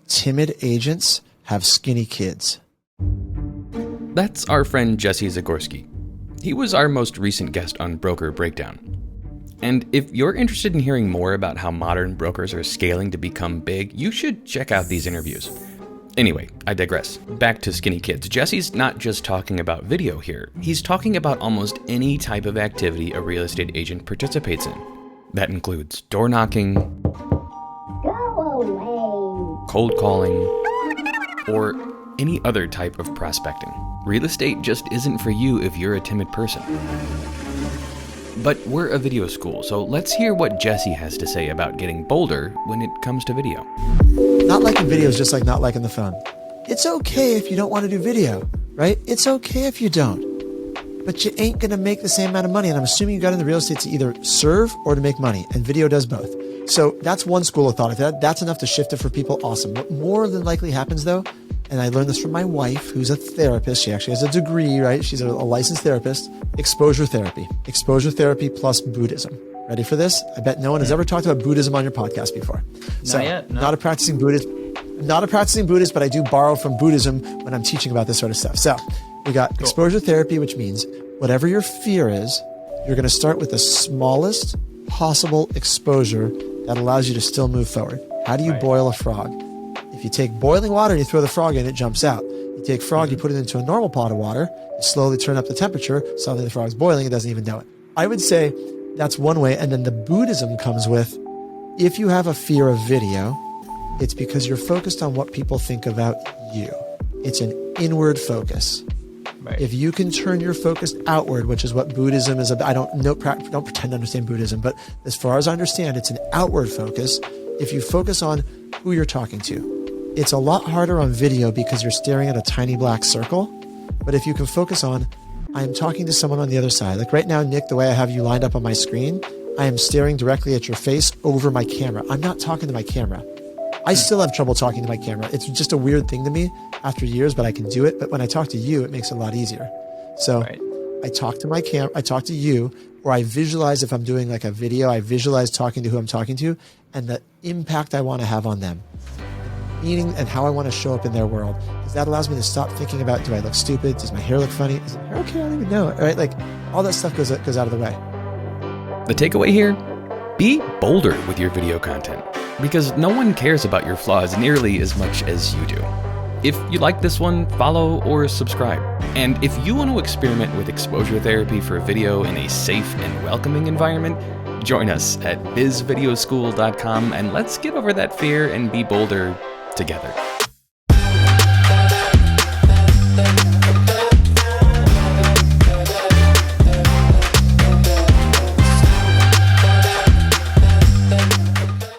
timid agents have skinny kids. That's our friend Jesse Zagorski. He was our most recent guest on Broker Breakdown. And if you're interested in hearing more about how modern brokers are scaling to become big, you should check out these interviews. Anyway, I digress. Back to skinny kids. Jesse's not just talking about video here. He's talking about almost any type of activity a real estate agent participates in. That includes door knocking, cold calling, or any other type of prospecting. Real estate just isn't for you if you're a timid person. But we're a video school, so let's hear what Jesse has to say about getting bolder when it comes to video. Not liking video is just like not liking the phone. It's okay if you don't want to do video, right? It's okay if you don't. But you ain't going to make the same amount of money. And I'm assuming you got into real estate to either serve or to make money. And video does both. So that's one school of thought. If that's enough to shift it for people, awesome. What more than likely happens though, and I learned this from my wife, who's a therapist. She actually has a degree, right? She's a licensed therapist. Exposure therapy. Exposure therapy plus Buddhism. Ready for this? I bet no one has ever talked about Buddhism on your podcast before. Not yet. No. Not a practicing Buddhist, but I do borrow from Buddhism when I'm teaching about this sort of stuff. So we got exposure therapy, which means whatever your fear is, you're going to start with the smallest possible exposure that allows you to still move forward. How do you boil a frog? If you take boiling water and you throw the frog in, it jumps out. You take frog, you put it into a normal pot of water, you slowly turn up the temperature, suddenly the frog's boiling, it doesn't even know it. I would say that's one way. And then the Buddhism comes with, if you have a fear of video, it's because you're focused on what people think about you. It's an inward focus. Right. If you can turn your focus outward, which is what Buddhism is about, I don't pretend to understand Buddhism, but as far as I understand, it's an outward focus. If you focus on who you're talking to, it's a lot harder on video because you're staring at a tiny black circle. But if you can focus on, I'm talking to someone on the other side. Like right now, Nick, the way I have you lined up on my screen, I am staring directly at your face over my camera. I'm not talking to my camera. I still have trouble talking to my camera. It's just a weird thing to me after years, but I can do it. But when I talk to you, it makes it a lot easier. So I talk to my camera, I talk to you, or I visualize if I'm doing like a video, I visualize talking to who I'm talking to and the impact I want to have on them. Meaning and how I want to show up in their world. Because that allows me to stop thinking about, do I look stupid? Does my hair look funny? Is it hair okay? I don't even know. Right? Like all that stuff goes out of the way. The takeaway here? Be bolder with your video content, because no one cares about your flaws nearly as much as you do. If you like this one, follow or subscribe. And if you want to experiment with exposure therapy for video in a safe and welcoming environment, join us at bizvideoschool.com and let's get over that fear and be bolder together.